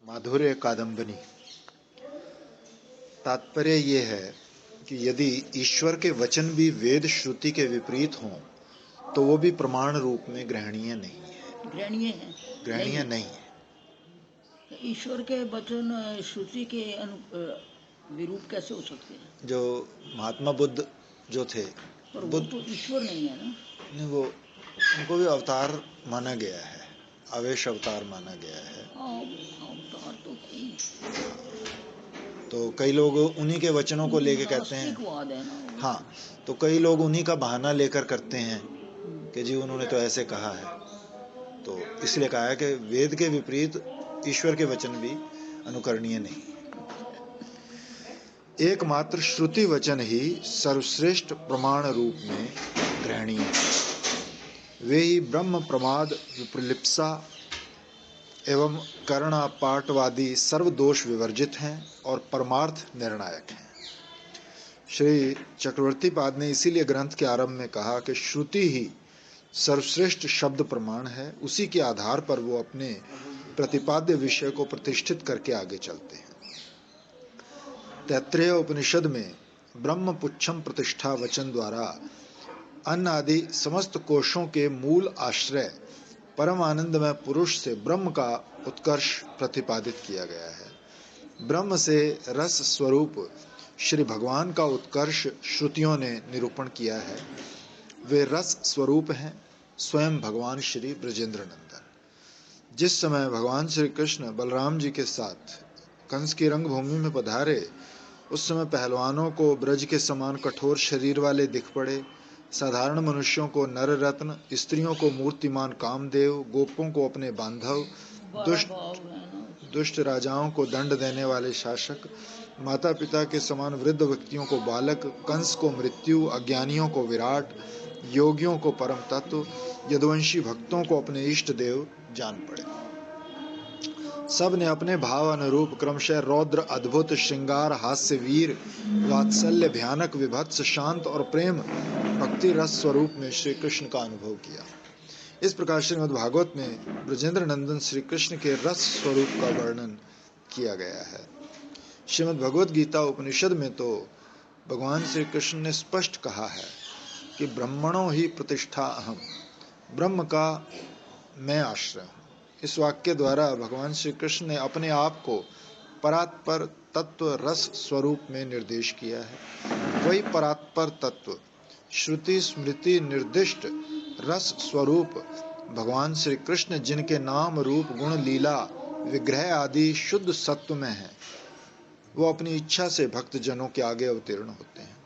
माधुर्य कादम्बनी। तात्पर्य ये है कि यदि ईश्वर के वचन भी वेद श्रुति के विपरीत हों तो वो भी प्रमाण रूप में ग्रहणीय नहीं है। ग्रहणीय नहीं है। ईश्वर के वचन श्रुति के विरूप कैसे हो सकते हैं? जो महात्मा बुद्ध जो थे, पर वो तो ईश्वर नहीं है ना। नहीं, वो उनको भी अवतार माना गया है, आवेश अवतार माना गया है। अवतार तो तो कई लोग उन्हीं के वचनों को लेके कहते हैं, हाँ, तो कई लोग उन्हीं का बहाना लेकर करते हैं कि जी उन्होंने तो ऐसे कहा है, तो इसलिए कहा है कि वेद के विपरीत ईश्वर के वचन भी अनुकरणीय नहीं। एकमात्र श्रुति वचन ही सर्वश्रेष्ठ प्रमाण रूप में ग्रहणीय है। वे ही ब्रह्म प्रमाद विप्रलिप्सा एवं कर्णापाटवादी सर्वदोष विवर्जित हैं और परमार्थ निर्णायक हैं। श्री चक्रवर्ती पाद ने इसीलिए ग्रंथ के आरंभ में कहा कि श्रुति ही सर्वश्रेष्ठ शब्द प्रमाण है, उसी के आधार पर वो अपने प्रतिपाद्य विषय को प्रतिष्ठित करके आगे चलते हैं। तैत्तरीय उपनिषद में ब्रह्म पुच्छम प्रतिष्ठा वचन द्वारा अन्न आदि समस्त कोशों के मूल आश्रय परम आनंदमय पुरुष से ब्रह्म का उत्कर्ष प्रतिपादित किया गया है। ब्रह्म से रस स्वरूप श्री भगवान का उत्कर्ष श्रुतियों ने निरूपण किया है। वे रस स्वरूप हैं, स्वयं भगवान श्री ब्रजेंद्र नंदन। जिस समय भगवान श्री कृष्ण बलराम जी के साथ कंस की रंगभूमि में पधारे, उस समय पहलवानों को ब्रज के समान कठोर शरीर वाले दिख पड़े, साधारण मनुष्यों को नर रत्न, स्त्रियों को मूर्तिमान कामदेव, गोपों को अपने बांधव, दुष्ट राजाओं को दंड देने वाले शासक, माता पिता के समान वृद्ध व्यक्तियों को बालक, कंस को मृत्यु, अज्ञानियों को विराट, योगियों को परम तत्व, यदुवंशी भक्तों को अपने इष्ट देव जान पड़े। सब ने अपने भाव अनुरूप क्रमशः रौद्र, अद्भुत, श्रृंगार, हास्य, वीर, वात्सल्य, भयानक, विभत्स, शांत और प्रेम भक्ति रस स्वरूप में श्री कृष्ण का अनुभव किया। इस प्रकार श्रीमद् भागवत में ब्रजेंद्र नंदन श्री कृष्ण के रस स्वरूप का वर्णन किया गया है। श्रीमद् भगवद गीता उपनिषद में तो भगवान श्री कृष्ण ने स्पष्ट कहा है कि ब्रह्मणो ही प्रतिष्ठा अहम, ब्रह्म का मैं आश्रय हूँ। इस वाक्य द्वारा भगवान श्री कृष्ण ने अपने आप को परात्पर तत्व रस स्वरूप में निर्देश किया है। वही परात्पर तत्व श्रुति स्मृति निर्दिष्ट रस स्वरूप भगवान श्री कृष्ण, जिनके नाम रूप गुण लीला विग्रह आदि शुद्ध सत्व में है, वो अपनी इच्छा से भक्त जनों के आगे अवतीर्ण होते हैं।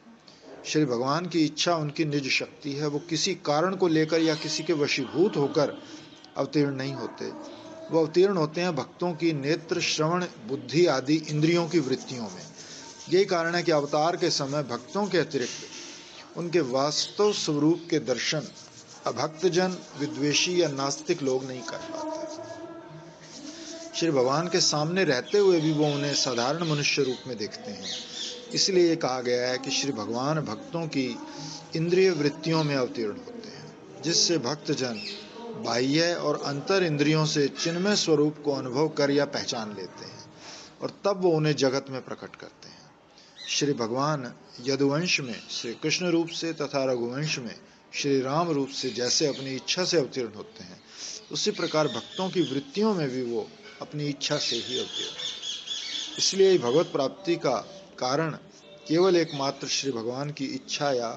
श्री भगवान की इच्छा उनकी निज शक्ति है। वो किसी कारण को लेकर या किसी के वशीभूत होकर अवतीर्ण नहीं होते। वो अवतीर्ण होते हैं भक्तों की नेत्र, श्रवण, बुद्धि आदि इंद्रियों की वृत्तियों में। यही कारण है कि अवतार के समय भक्तों के अतिरिक्त उनके वास्तव स्वरूप के दर्शन अभक्तजन, विद्वेषी या नास्तिक लोग नहीं कर पाते। श्री भगवान के सामने रहते हुए भी वो उन्हें साधारण मनुष्य रूप में देखते हैं। इसलिए ये कहा गया है कि श्री भगवान भक्तों की इंद्रिय वृत्तियों में अवतीर्ण होते हैं, जिससे भक्तजन बाह्य और अंतर इंद्रियों से चिन्मय स्वरूप को अनुभव कर या पहचान लेते हैं और तब वो उन्हें जगत में प्रकट करते हैं। श्री भगवान यदुवंश में श्री कृष्ण रूप से तथा रघुवंश में श्री राम रूप से जैसे अपनी इच्छा से अवतीर्ण होते हैं, उसी प्रकार भक्तों की वृत्तियों में भी वो अपनी इच्छा से ही अवतीर्ण। इसलिए भगवत प्राप्ति का कारण केवल एकमात्र श्री भगवान की इच्छा या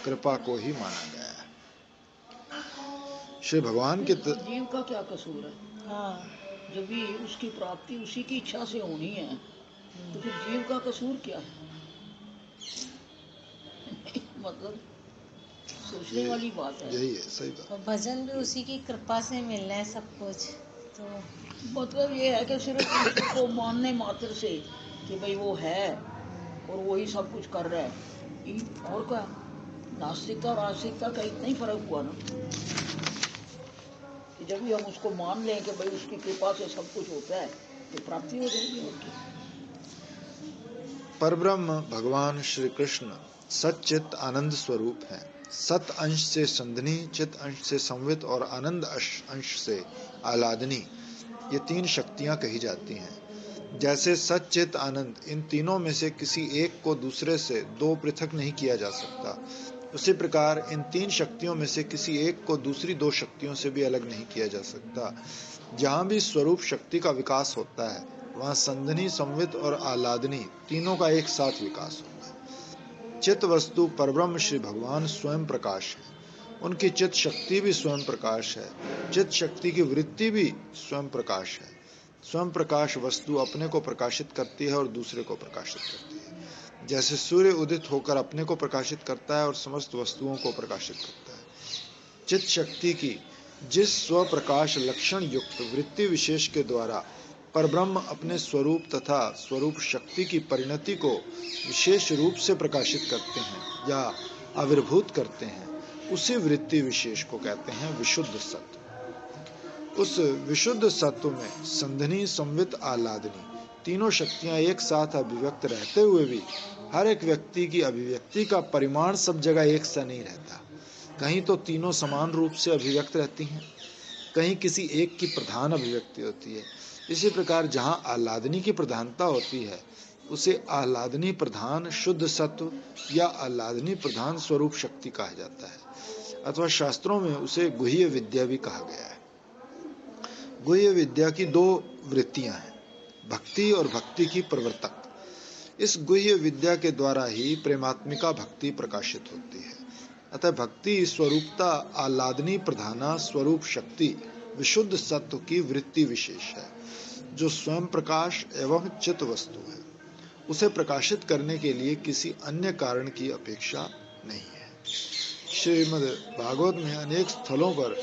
कृपा को ही माना गया है। श्री भगवान के जीव का क्या कसूर है? जब भी उसकी प्राप्ति उसी की इच्छा से होनी है, तो फिर जीव का कसूर क्या है? मतलब सोचने वाली बात है। यही है, सही बात। और भजन भी उसी की कृपा से मिलना है सब कुछ। तो मतलब ये है कि सिर्फ उसको मानने मात्र से कि भाई वो है और वही सब कुछ कर रहा है, और क्या नास्तिकता और आस्तिकता का इतना ही फर्क हुआ ना कि जब भी हम उसको मान लें कि भाई उसकी कृपा से सब कुछ होता है, तो प्राप्ति हो जाएगी। और क्या परब्रह्म भगवान श्री कृष्ण सच्चित आनंद स्वरूप है। सत अंश से संधनी, चित अंश से संवित और आनंद अंश से आह्लादनी, ये तीन शक्तियां कही जाती हैं। जैसे सच्चित आनंद, इन तीनों में से किसी एक को दूसरे से दो पृथक नहीं किया जा सकता, उसी प्रकार इन तीन शक्तियों में से किसी एक को दूसरी दो शक्तियों से भी अलग नहीं किया जा सकता। जहाँ भी स्वरूप शक्ति का विकास होता है वहाँ संधिनी, संवित और आह्लादनी तीनों का एक साथ विकास होता है। चित वस्तु परब्रह्म श्री भगवान स्वयं प्रकाश है, उनकी चित शक्ति भी स्वयं प्रकाश है, चित शक्ति की वृत्ति भी स्वयं प्रकाश है। स्वयं प्रकाश वस्तु अपने को प्रकाशित करती है और दूसरे को प्रकाशित करती है। जैसे सूर्य उदित होकर अपने को प्रकाशित करता है और समस्त वस्तुओं को प्रकाशित करता है। चित शक्ति की जिस स्वप्रकाश लक्षण युक्त वृत्ति विशेष के द्वारा परब्रह्म अपने स्वरूप तथा स्वरूप शक्ति की परिणति को विशेष रूप से प्रकाशित करते हैं या आविर्भूत करते हैं, उसी वृत्ति विशेष को कहते हैं विशुद्ध सत्व। उस विशुद्ध सत्व में संधिनी, संवित, आह्लादनी तीनों शक्तियां एक साथ अभिव्यक्त रहते हुए भी हर एक व्यक्ति की अभिव्यक्ति का परिमाण सब जगह एक सा नहीं रहता। कहीं तो तीनों समान रूप से अभिव्यक्त रहती हैं, कहीं किसी एक की प्रधान अभिव्यक्ति होती है। इसी प्रकार जहां आह्लादनी की प्रधानता होती है उसे आह्लादनी प्रधान शुद्ध सत्व या आह्लादनी प्रधान स्वरूप शक्ति कहा जाता है, अथवा शास्त्रों में उसे गुह्य विद्या भी कहा गया है। गुह्य विद्या की दो वृत्तियां हैं, भक्ति और भक्ति की प्रवर्तक। इस गुह्य विद्या के द्वारा ही प्रेमात्मिका भक्ति प्रकाशित होती है। अतः भक्ति स्वरूपता आह्लादनी प्रधाना स्वरूप शक्ति विशुद्ध सत्व की वृत्ति विशेष है, जो स्वयं प्रकाश एवं चित वस्तु है। उसे प्रकाशित करने के लिए किसी अन्य कारण की अपेक्षा नहीं है। श्रीमद् भागवत में अनेक स्थलों पर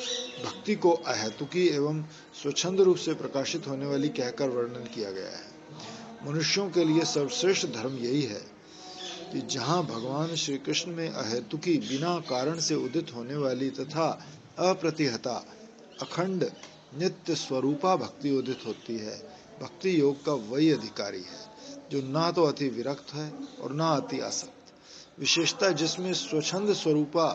भक्ति को अहेतुकी एवं स्वच्छंद रूप से प्रकाशित होने वाली कहकर वर्णन किया गया है। मनुष्यों के लिए सर्वश्रेष्ठ धर्म यही है कि जहाँ भगवान श्री कृष्ण में अहेतुकी बिना कारण से उदित होने वाली तथा अप्रतिहता अखंड नित्य स्वरूपा भक्ति उदित होती है, भक्ति योग का वही अधिकारी है जो ना तो अति विरक्त है और ना अति आसक्त। विशेषता जिसमें स्वच्छंद स्वरूपा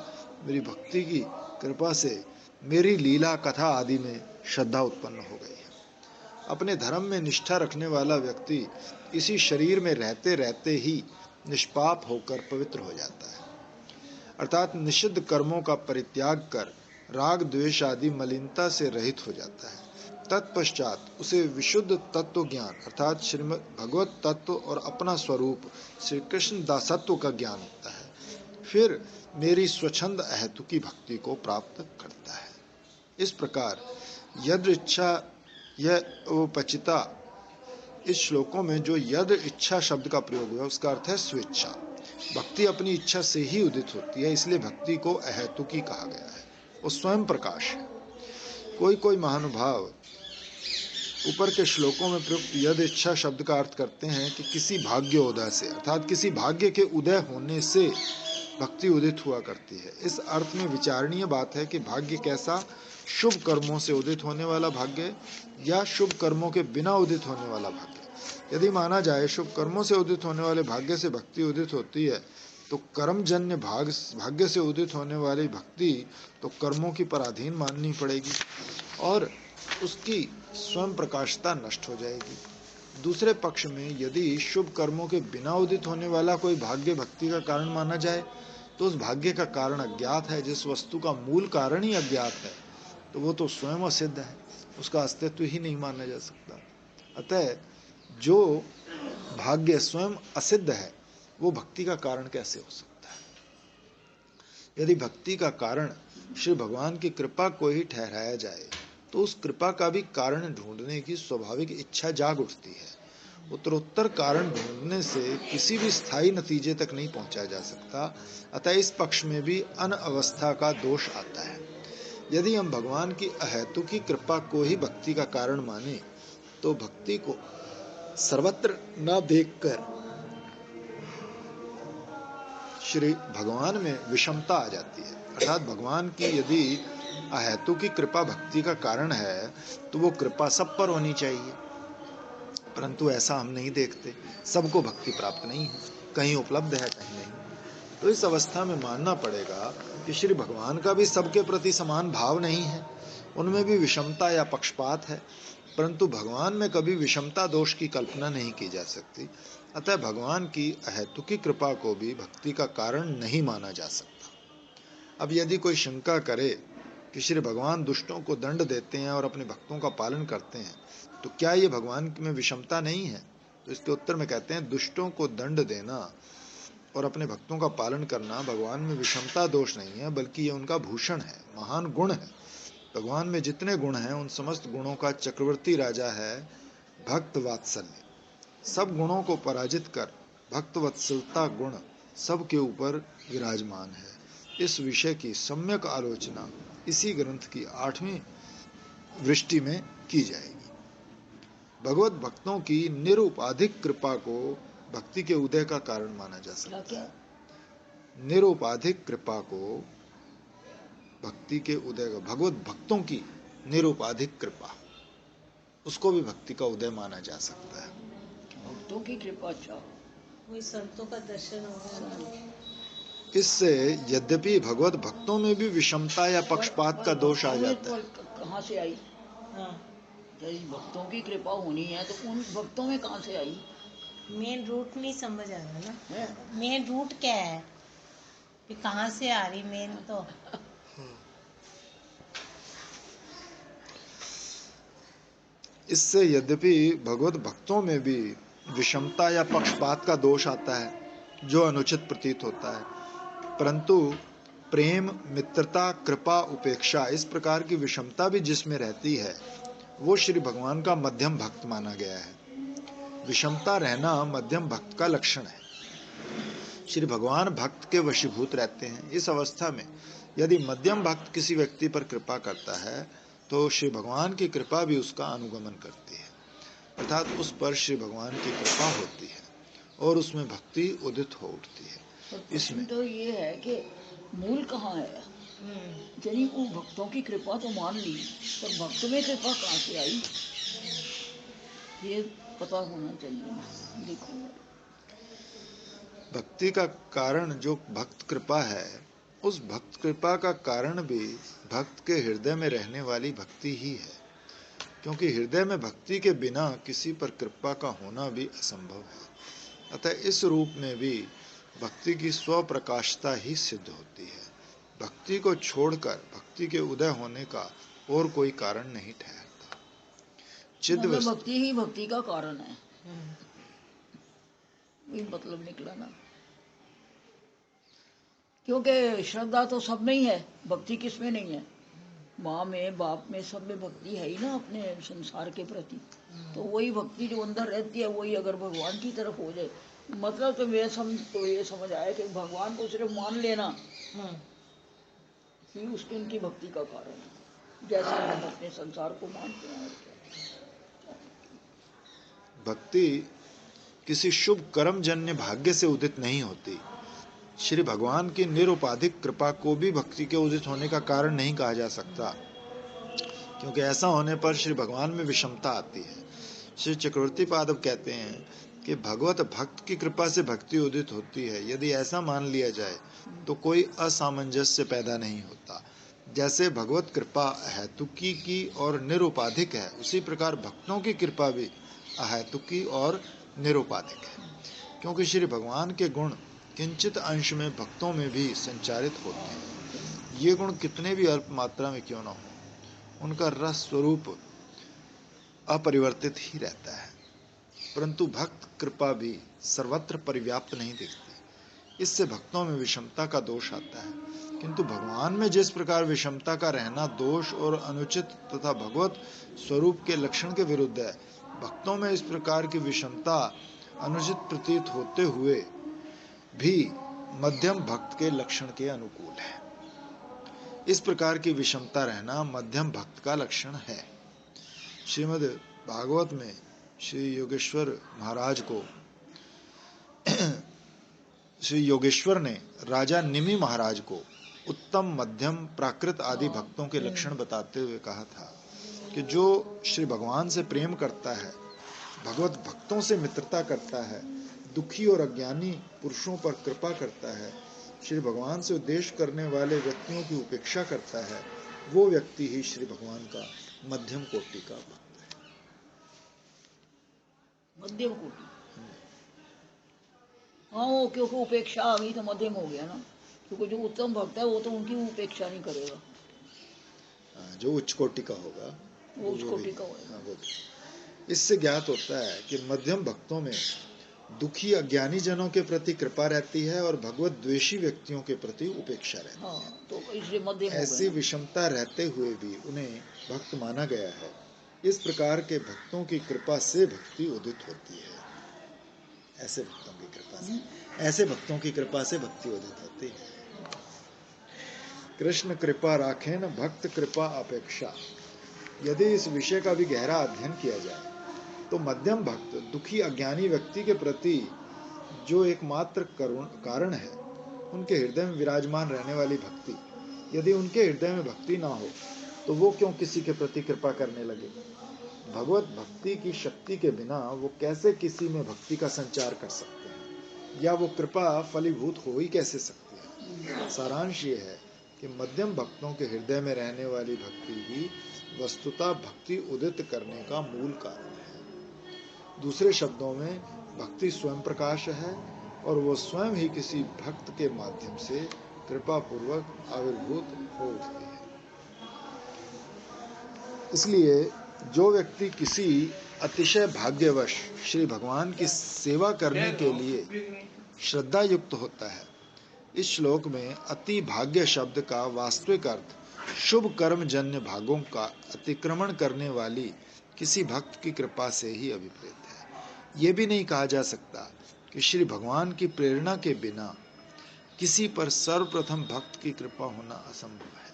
मेरी भक्ति की कृपा से मेरी लीला कथा आदि में श्रद्धा उत्पन्न हो गई है। अपने धर्म में निष्ठा रखने वाला व्यक्ति इसी शरीर में रहते रहते ही निष्पाप होकर पवित्र हो जाता है, अर्थात निषिद्ध कर्मों का परित्याग कर राग द्वेष आदि मलिनता से रहित हो जाता है। तत्पश्चात उसे विशुद्ध तत्व ज्ञान अर्थात श्रीमद् भगवत तत्व और अपना स्वरूप श्री कृष्ण दासत्व का ज्ञान होता है, फिर मेरी स्वच्छंद अहेतुकी भक्ति को प्राप्त करता है। इस प्रकार यद इच्छा यह उपचिता, इस श्लोकों में जो यद इच्छा शब्द का प्रयोग हुआ उसका अर्थ है स्वेच्छा। भक्ति अपनी इच्छा से ही उदित होती है, इसलिए भक्ति को अहेतुकी कहा गया है, वो स्वयं प्रकाश है। कोई महानुभाव ऊपर के श्लोकों में प्रयुक्त यद इच्छा शब्द का अर्थ करते हैं कि किसी भाग्योदय से अर्थात किसी भाग्य के उदय होने से भक्ति उदित हुआ करती है। इस अर्थ में विचारणीय बात है कि भाग्य कैसा, शुभ कर्मों से उदित होने वाला भाग्य या शुभ कर्मों के बिना उदित होने वाला भाग्य। यदि माना जाए शुभ कर्मों से उदित होने वाले भाग्य से भक्ति उदित होती है तो कर्मजन्य भाग्य से उदित होने वाली भक्ति तो कर्मों की पराधीन माननी पड़ेगी और उसकी स्वयं प्रकाशता नष्ट हो जाएगी। दूसरे पक्ष में यदि शुभ कर्मों के बिना उदित होने वाला कोई भाग्य भक्ति का कारण माना जाए तो उस भाग्य का कारण अज्ञात है। जिस वस्तु का मूल कारण ही अज्ञात है तो वो तो स्वयं असिद्ध है, उसका अस्तित्व ही नहीं माना जा सकता। अतः जो भाग्य स्वयं असिद्ध है वो भक्ति का कारण कैसे हो सकता है। यदि भक्ति का कारण श्री भगवान की कृपा को ही ठहराया जाए तो उस कृपा का भी कारण ढूंढने की स्वाभाविक इच्छा जाग उठती है। उत्तरोत्तर कारण ढूंढने से किसी भी स्थायी नतीजे तक नहीं पहुंचा जा सकता। अतः इस पक्ष में भी अनवस्था का दोष आता है। यदि हम भगवान की अहेतुकी कृपा को ही भक्ति का कारण माने तो भक्ति को सर्वत्र न देखकर श्री भगवान में विषमता आ जाती है। अर्थात भगवान की यदि अहेतुकी कृपा भक्ति का कारण है तो वो कृपा सब पर होनी चाहिए, परंतु ऐसा हम नहीं देखते। सबको भक्ति प्राप्त नहीं है, कहीं उपलब्ध है कहीं नहीं। तो इस अवस्था में मानना पड़ेगा कि श्री भगवान का भी सबके प्रति समान भाव नहीं है, उनमें भी विषमता या पक्षपात है। परंतु भगवान में कभी विषमता दोष की कल्पना नहीं की जा सकती। अतः भगवान की अहेतुकी कृपा को भी भक्ति का कारण नहीं माना जा सकता। अब यदि कोई शंका करे कि श्री भगवान दुष्टों को दंड देते हैं और अपने भक्तों का पालन करते हैं, तो क्या ये भगवान में विषमता नहीं है? तो इसके उत्तर में कहते हैं, दुष्टों को दंड देना और अपने भक्तों का पालन करना भगवान में विषमता दोष नहीं है, बल्कि ये उनका भूषण है, महान गुण है। भगवान में जितने गुण हैं उन समस्त गुणों का चक्रवर्ती राजा है भक्त वात्सल्य। सब गुणों को पराजित कर भक्त वत्सलता गुण सबके ऊपर विराजमान है। इस विषय की सम्यक आलोचना इसी ग्रंथ की 8वीं वृष्टि में की जाएगी। भगवत भक्तों की निरुपाधिक कृपा को भक्ति के उदय का कारण माना जा सकता है। निरुपाधिक कृपा को भक्ति के उदय का, भगवत भक्तों की निरुपाधिक कृपा, उसको भी भक्ति का उदय माना जा सकता है। भक्तों की कृपा, अच्छा वही संतों का दर्शन होगा। इससे यद्यपि भगवत भक्तों में भी विषमता या पक्षपात का दोष आ जाता है। कहाँ से आई? भक्तों की कृपा होनी है तो उन भक्तों में कहाँ से आई? मेन रूट नहीं समझ आ रहा ना, मेन रूट क्या है कि कहाँ से आ रही मेन तो। इससे यद्यपि भगवत भक्तों में भी विषमता या पक्षपात का दोष आता है जो अनुचित प्रतीत होता है, परंतु प्रेम, मित्रता, कृपा, उपेक्षा, इस प्रकार की विषमता भी जिसमें रहती है वो श्री भगवान का मध्यम भक्त माना गया है। विषमता रहना मध्यम भक्त का लक्षण है। श्री भगवान भक्त के वशीभूत रहते हैं। इस अवस्था में यदि मध्यम भक्त किसी व्यक्ति पर कृपा करता है तो श्री भगवान की कृपा भी उसका अनुगमन करती है, अर्थात उस पर श्री भगवान की कृपा होती है और उसमें भक्ति उदित हो उठती है। इसमें तो ये है कि मूल कहाँ है? यानी वो भक्तों की कृपा तो मान ली, पर भक्त में कृपा कहाँ से आई ये पता होना चाहिए। देखो, भक्ति का कारण जो भक्त कृपा है, उस भक्त कृपा का कारण भी भक्त के हृदय में रहने वाली भक्ति ही है, क्योंकि हृदय में भक्ति के बिना किसी पर कृपा का होना भी असंभव है। अतः इस रूप में भी भक्ति की स्वप्रकाशता ही सिद्ध होती है। भक्ति को छोड़कर भक्ति के उदय होने का और कोई कारण नहीं ठहरता। चिद भक्ति ही भक्ति का कारण है, ये मतलब निकला ना। क्योंकि श्रद्धा तो सब में ही है, भक्ति किस में नहीं है? माँ में, बाप में, सब में भक्ति है ही ना अपने संसार के प्रति। तो वही भक्ति जो अंदर रहती है वही अगर भगवान की तरफ हो जाए, मतलब तो ये समझ आया कि भगवान को सिर्फ मान लेना ही उसकी उनकी भक्ति का कारण है, जैसा हम अपने संसार को मानते हैं। भक्ति किसी शुभ कर्मजन्य भाग्य से उदित नहीं होती। श्री भगवान की निरुपाधिक कृपा को भी भक्ति के उदित होने का कारण नहीं कहा जा सकता, क्योंकि ऐसा होने पर श्री भगवान में विषमता आती है। श्री चक्रवर्ती पादव कहते हैं कि भगवत भक्त की कृपा से भक्ति उदित होती है। यदि ऐसा मान लिया जाए तो कोई असामंजस्य पैदा नहीं होता। जैसे भगवत कृपा अहेतुकी की और निरुपाधिक है, उसी प्रकार भक्तों की कृपा भी अहेतुकी और निरुपाधिक है, क्योंकि श्री भगवान के गुण किंचित अंश में भक्तों में भी संचारित होते हैं। ये गुण कितने भी अल्प मात्रा में क्यों न हो, उनका रस स्वरूप अपरिवर्तित ही रहता है, परंतु भक्त कृपा भी सर्वत्र परिव्याप्त नहीं दिखती। इससे भक्तों में विषमता का दोष आता है, किंतु भगवान में जिस प्रकार विषमता का रहना दोष और अनुचित तथा भगवत स्वरूप के लक्षण के विरुद्ध है, भक्तों में इस प्रकार की विषमता अनुचित प्रतीत होते हुए भी मध्यम भक्त के लक्षण के अनुकूल है। इस प्रकार की विषमता रहना मध्यम भक्त का लक्षण है। श्रीमद् भागवत में श्री योगेश्वर महाराज को श्री योगेश्वर ने राजा निमि महाराज को उत्तम, मध्यम, प्राकृत आदि भक्तों के लक्षण बताते हुए कहा था कि जो श्री भगवान से प्रेम करता है, भगवत भक्तों से मित्रता करता है, दुखी और अज्ञानी पुरुषों पर कृपा करता है, श्री भगवान से उद्देश्य करने वाले व्यक्तियों की उपेक्षा करता है, वो व्यक्ति ही श्री भगवान का मध्यम कोटि का भक्त है। मध्यम कोटि। हाँ, वो क्योंकि उपेक्षा आ गई तो मध्यम हो गया ना, क्योंकि जो उत्तम भक्त है वो तो उनकी उपेक्षा नहीं करेगा। जो उच्च कोटि का होगा वो उच्च वो भी, कोटि का होगा। वो भी। इससे ज्ञात होता है कि मध्यम भक्तों में दुखी अज्ञानी जनों के प्रति कृपा रहती है और भगवत द्वेषी व्यक्तियों के प्रति उपेक्षा रहती है। हाँ, तो इसलिए मध्यम हो ऐसी गए। विषमता रहते हुए भी उन्हें भक्त माना गया है। इस प्रकार के भक्तों की कृपा से भक्ति उदित होती है। ऐसे भक्तों की कृपा से, ऐसे भक्तों की कृपा से भक्ति उदित होती है। कृष्ण कृपा राखें न भक्त कृपा अपेक्षा। यदि इस विषय का भी गहरा अध्ययन किया जाए तो मध्यम भक्त दुखी अज्ञानी व्यक्ति के प्रति जो एकमात्र कारण है, उनके हृदय में विराजमान रहने वाली भक्ति, यदि उनके हृदय में भक्ति ना हो तो वो क्यों किसी के प्रति कृपा करने लगे? भगवत भक्ति की शक्ति के बिना वो कैसे किसी में भक्ति का संचार कर सकते हैं, या वो कृपा फलीभूत हो ही कैसे सकती है? सारांश ये है कि मध्यम भक्तों के हृदय में रहने वाली भक्ति ही वस्तुतः भक्ति उदित करने का मूल कारण है। दूसरे शब्दों में भक्ति स्वयं प्रकाश है और वो स्वयं ही किसी भक्त के माध्यम से कृपा पूर्वक आविर्भूत हो उठती है। इसलिए जो व्यक्ति किसी अतिशय भाग्यवश श्री भगवान की सेवा करने के लिए श्रद्धा युक्त होता है, इस श्लोक में अति भाग्य शब्द का वास्तविक अर्थ शुभ कर्म जन्य भागों का अतिक्रमण करने वाली किसी भक्त की कृपा से ही अभिप्रेत है। यह भी नहीं कहा जा सकता कि श्री भगवान की प्रेरणा के बिना किसी पर सर्वप्रथम भक्त की कृपा होना असंभव है,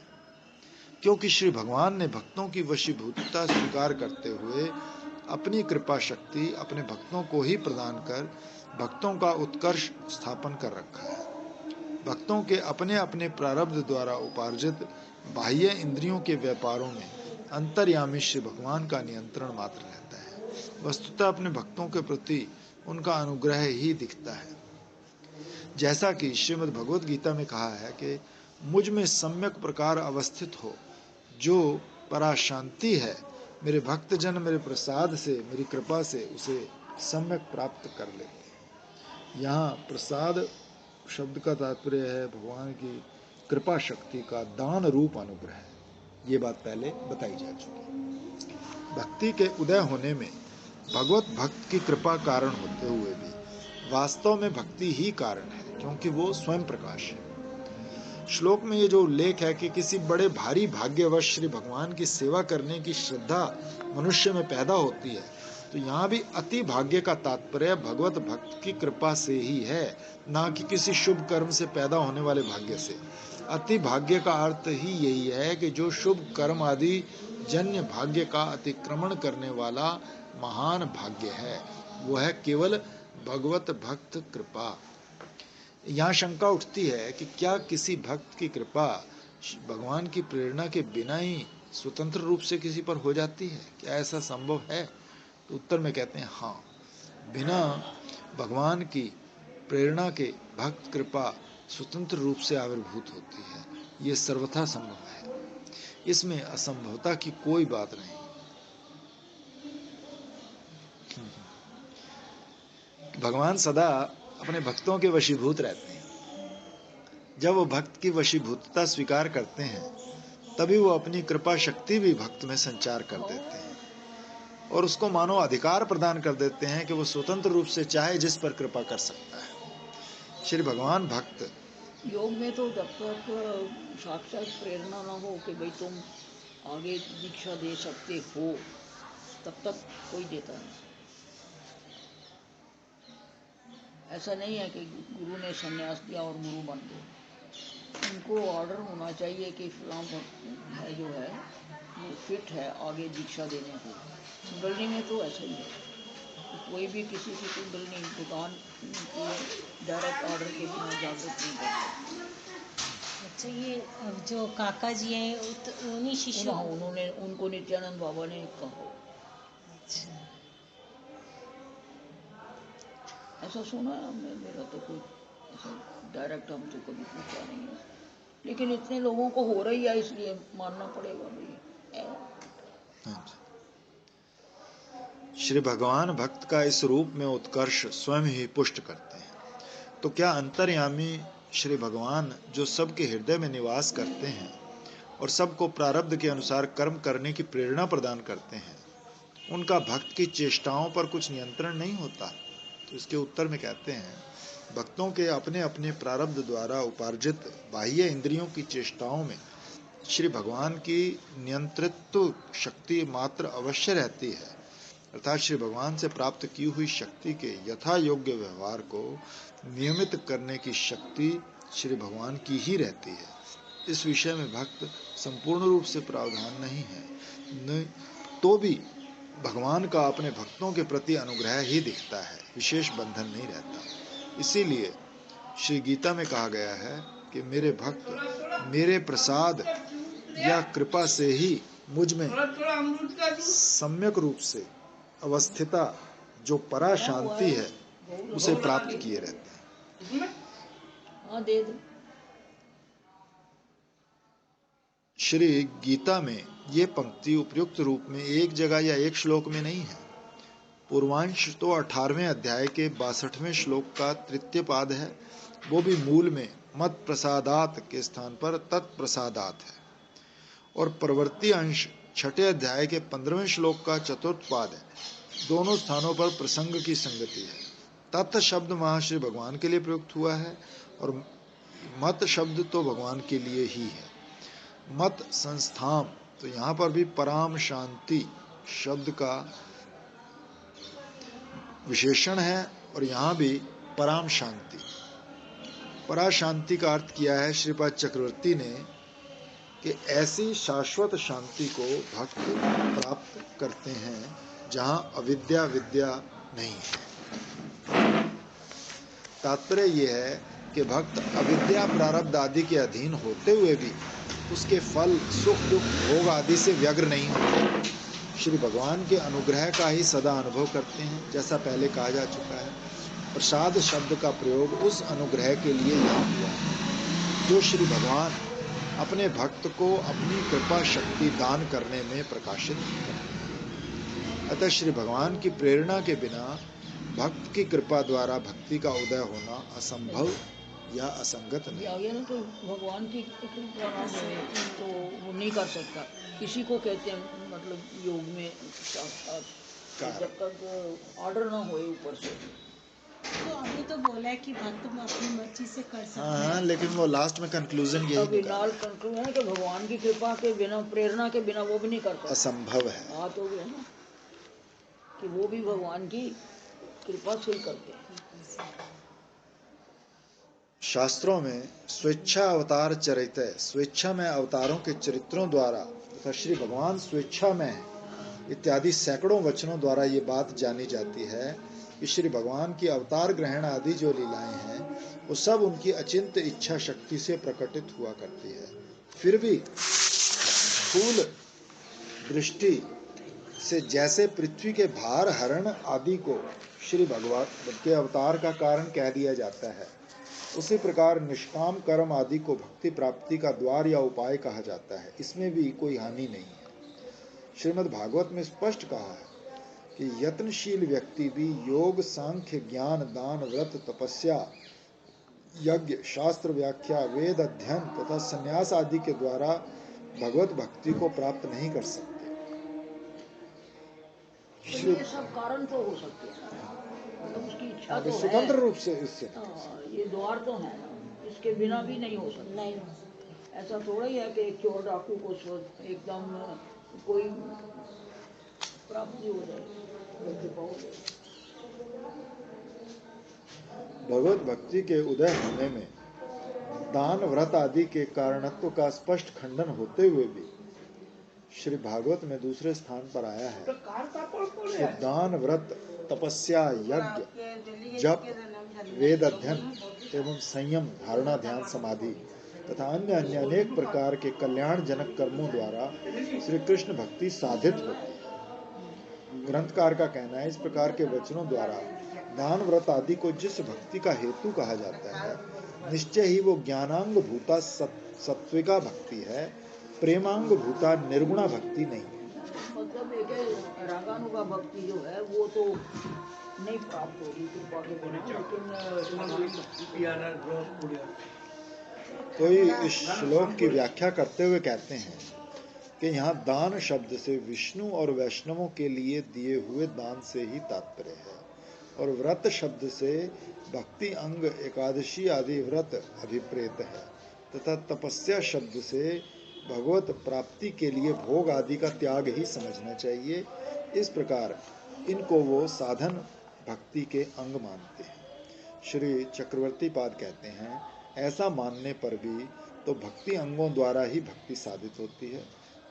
क्योंकि श्री भगवान ने भक्तों की वशीभूतता स्वीकार करते हुए अपनी कृपा शक्ति अपने भक्तों को ही प्रदान कर भक्तों का उत्कर्ष स्थापन कर रखा है। भक्तों के अपने अपने प्रारब्ध द्वारा उपार्जित बाह्य इंद्रियों के व्यापारों में अंतर्यामी श्री भगवान का नियंत्रण मात्र रहता है। वस्तुतः अपने भक्तों के प्रति उनका अनुग्रह ही दिखता है। जैसा कि श्रीमद् भगवद गीता में कहा है कि मुझ में सम्यक प्रकार अवस्थित हो जो पराशांति है, मेरे भक्तजन मेरे प्रसाद से, मेरी कृपा से उसे सम्यक प्राप्त कर लेते हैं। यहाँ प्रसाद शब्द का तात्पर्य है भगवान की कृपा शक्ति का दान रूप अनुग्रह। ये बात पहले बताई जा चुकी। भक्ति के उदय होने में भगवत भक्त की कृपा कारण होते हुए भी वास्तव में भक्ति ही कारण है, क्योंकि वो स्वयं प्रकाश है। श्लोक में ये जो उल्लेख है कि किसी बड़े भारी भाग्यवश श्री भगवान की सेवा करने की श्रद्धा मनुष्य में पैदा होती है, तो यहाँ भी अति भाग्य का तात्पर्य भगवत भक्त की कृपा से ही है, ना कि किसी शुभ कर्म से पैदा होने वाले भाग्य से। अति भाग्य का अर्थ ही यही है कि जो शुभ कर्म आदि जन्य भाग्य का अतिक्रमण करने वाला महान भाग्य है, वो है केवल भगवत भक्त कृपा। यहाँ शंका उठती है कि क्या किसी भक्त की कृपा भगवान की प्रेरणा के बिना ही स्वतंत्र रूप से किसी पर हो जाती है? क्या ऐसा संभव है? तो उत्तर में कहते हैं हाँ, बिना भगवान की प्रेरणा के भक्त कृपा स्वतंत्र रूप से आविर्भूत होती है। ये सर्वथा संभव है, इसमें असंभवता की कोई बात नहीं। भगवान सदा अपने भक्तों के वशीभूत रहते हैं। जब वो भक्त की वशीभूतता स्वीकार करते हैं, तभी वो अपनी कृपा शक्ति भी भक्त में संचार कर देते हैं और उसको मानो अधिकार प्रदान कर देते हैं कि वो स्वतंत्र रूप से चाहे जिस पर कृपा कर सकता है। श्री भगवान भक्त योग में तो जब तक साक्षात प्रेरणा ना हो कि भाई तुम आगे दीक्षा दे सकते हो, तब तक कोई देता नहीं। ऐसा नहीं है कि गुरु ने संन्यास दिया और गुरु बन गए। उनको ऑर्डर होना चाहिए कि फलां है जो है वो फिट है आगे दीक्षा देने को। कुंडलनी में तो ऐसा ही है, तो कोई भी किसी की कुंडलनी भगवान की डायरेक्ट ऑर्डर के बिना जागृत नहीं कर सकता। अच्छा, ये जो काका जी हैं उन्हीं शिष्यों उन्होंने उनको नित्यानंद बाबा ने कहा। अच्छा, ऐसा सुना है हमने, मेरा तो कोई ऐसा डायरेक्ट हम तो कभी पूछा नहीं है, लेकिन इतने लोगों को हो रही है इसलिए मानना पड़ेगा भाई। श्री भगवान भक्त का इस रूप में उत्कर्ष स्वयं ही पुष्ट करते हैं। तो क्या अंतर्यामी श्री भगवान जो सबके हृदय में निवास करते हैं और सबको प्रारब्ध के अनुसार कर्म करने की प्रेरणा प्रदान करते हैं, उनका भक्त की चेष्टाओं पर कुछ नियंत्रण नहीं होता? तो इसके उत्तर में कहते हैं, भक्तों के अपने अपने प्रारब्ध द्वारा उपार्जित बाह्य इंद्रियों की चेष्टाओं में श्री भगवान की नियंत्रित्व शक्ति मात्र अवश्य रहती है, अर्थात श्री भगवान से प्राप्त की हुई शक्ति के यथा योग्य व्यवहार को नियमित करने की शक्ति श्री भगवान की ही रहती है। इस विषय में भक्त संपूर्ण रूप से प्रावधान नहीं है, तो भी भगवान का अपने भक्तों के प्रति अनुग्रह ही दिखता है, विशेष बंधन नहीं रहता। इसीलिए श्री गीता में कहा गया है कि मेरे भक्त मेरे प्रसाद या कृपा से ही मुझ में सम्यक रूप से अवस्थिता जो परा शांति है उसे प्राप्त किए रहते हैं। श्री गीता में ये पंक्ति उपयुक्त रूप में एक जगह या एक श्लोक में नहीं है। पूर्वांश तो 18वें अध्याय के 62वें श्लोक का तृतीय पाद है, वो भी मूल में मत प्रसादात के स्थान पर तत्प्रसादात है, और प्रवर्ती अंश 6ठे अध्याय के 15वें श्लोक का चतुर्थ पाद है। दोनों स्थानों पर प्रसंग की संगति है। तत् शब्द वहाँ श्री भगवान के लिए प्रयुक्त हुआ है और मत शब्द तो भगवान के लिए ही है। मत संस्थाम, तो यहाँ पर भी पराम शांति शब्द का विशेषण है और यहाँ भी पराम शांति। परा शांति का अर्थ किया है श्रीपाद चक्रवर्ती ने कि ऐसी शाश्वत शांति को भक्त प्राप्त करते हैं जहाँ अविद्या विद्या नहीं है। तात्पर्य यह है कि भक्त अविद्या प्रारब्ध आदि के अधीन होते हुए भी उसके फल सुख दुख भोग आदि से व्यग्र नहीं होते, श्री भगवान के अनुग्रह का ही सदा अनुभव करते हैं। जैसा पहले कहा जा चुका है, प्रसाद शब्द का प्रयोग उस अनुग्रह के लिए यहाँ हुआ है जो श्री भगवान अपने भक्त को अपनी कृपा शक्ति दान करने में प्रकाशित करते हैं। अतः श्री भगवान की प्रेरणा के बिना भक्त की कृपा द्वारा भक्ति का उदय होना असंभव या असंगत नहीं। तो भगवान की कृपा ना हो तो वो नहीं कर सकता। किसी को कहते हैं मतलब योग में साक्षात जब तक ऑर्डर ना हो ऊपर से। तो अभी तो बोला है कि भक्त अपनी मर्जी से कर सकते हैं। हाँ, लेकिन वो लास्ट में कंक्लूजन यही निकाला, कंक्लूजन है कि भगवान की कृपा के बिना, प्रेरणा के बिना वो भी नहीं करता, असंभव है। हाँ, तो है ना कि वो भी भगवान की कृपा से ही करते हैं। शास्त्रों में स्वेच्छा अवतार चरित, स्वेच्छा में अवतारों के चरित्रों द्वारा तथा श्री भगवान स्वेच्छा में इत्यादि सैकड़ों वचनों द्वारा ये बात जानी जाती है कि श्री भगवान की अवतार ग्रहण आदि जो लीलाएं हैं वो सब उनकी अचिंत्य इच्छा शक्ति से प्रकटित हुआ करती है। फिर भी स्थूल दृष्टि से जैसे पृथ्वी के भार हरण आदि को श्री भगवान के अवतार का कारण कह दिया जाता है, उसी प्रकार निष्काम कर्म आदि को भक्ति प्राप्ति का द्वार या उपाय कहा जाता है। इसमें भी कोई हानि नहीं है। श्रीमद् भागवत में स्पष्ट कहा है कि यत्नशील व्यक्ति भी योग सांख्य ज्ञान दान व्रत तपस्या यज्ञ शास्त्र व्याख्या वेद अध्ययन तथा संन्यास आदि के द्वारा भगवत भक्ति को प्राप्त नहीं कर सकते। ये सब कारण तो हो सकते हैं, मतलब उसकी इच्छा तो स्वतंत्र रूप से इससे ये द्वार तो है ना, इसके बिना भी नहीं हो सकता। नहीं हो सकता। ऐसा थोड़ा ही है कि एक चोर डाकू को एकदम कोई प्राप्ति हो जाए, भगवत भक्ति के उदय होने में दान व्रत आदि के कारणत्व का स्पष्ट खंडन होते हुए भी श्री भागवत में दूसरे स्थान पर आया है कि दान व्रत तपस्या यज्ञ जप वेद अध्ययन एवं संयम धारणा ध्यान समाधि तथा अन्य अन्य अनेक प्रकार के कल्याण जनक कर्मों द्वारा श्री कृष्ण भक्ति साधित होती है। ग्रंथकार का कहना है, इस प्रकार के वचनों द्वारा दान व्रत आदि को जिस भक्ति का हेतु कहा जाता है, निश्चय ही वो ज्ञानांग भूता सत्विका भक्ति है, प्रेमांग भूता निर्गुणा भक्ति नहीं। मतलब एक है रागानुगा भक्ति जो है वो तो नहीं प्राप्त होगी कृपा के बिना, लेकिन तो इस श्लोक की व्याख्या करते हुए कहते हैं कि यहाँ दान शब्द से विष्णु और वैष्णवों के लिए दिए हुए दान से ही तात्पर्य है, और व्रत शब्द से भक्ति अंग एकादशी आदि व्रत अभिप्रेत है, तथा तपस्या शब्द से भगवत प्राप्ति के लिए भोग आदि का त्याग ही समझना चाहिए। इस प्रकार इनको वो साधन भक्ति के अंग मानते हैं। श्री चक्रवर्ती पाद कहते हैं, ऐसा मानने पर भी तो भक्ति अंगों द्वारा ही भक्ति साधित होती है।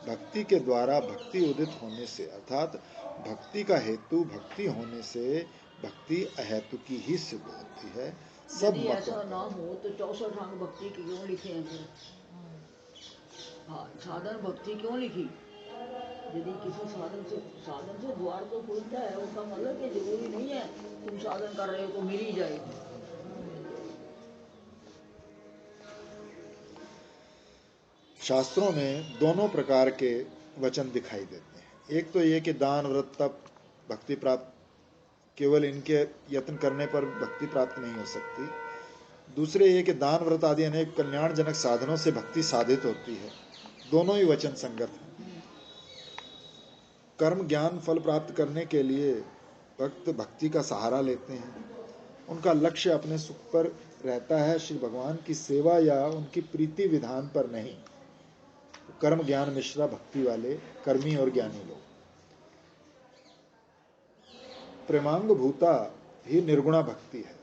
भक्ति के द्वारा भक्ति उदित होने से, अर्थात भक्ति का हेतु भक्ति होने से भक्ति अहेतुकी ही सिद्ध होती है। सब यदि ऐसा ना हो तो 64 अंग भक्ति की क्यों लिखे हैं फिर? हाँ, साधन भक्ति क्यों लिखी? यदि किसी साधन से द्वार तो खुलता है, उसका मतलब कि जरूरी नहीं है तुम साधन कर रहे हो तो मिल ही जाएगी। शास्त्रों में दोनों प्रकार के वचन दिखाई देते हैं। एक तो ये कि दान व्रत तप भक्ति प्राप्त, केवल इनके यत्न करने पर भक्ति प्राप्त नहीं हो सकती। दूसरे ये कि दान व्रत आदि अनेक कल्याणजनक साधनों से भक्ति साधित होती है। दोनों ही वचन संगत हैं। कर्म ज्ञान फल प्राप्त करने के लिए भक्त भक्ति का सहारा लेते हैं। उनका लक्ष्य अपने सुख पर रहता है, श्री भगवान की सेवा या उनकी प्रीति विधान पर नहीं। कर्म ज्ञान मिश्रा भक्ति वाले कर्मी और ज्ञानी लोग। प्रेमांग भूता ही निर्गुणा भक्ति है।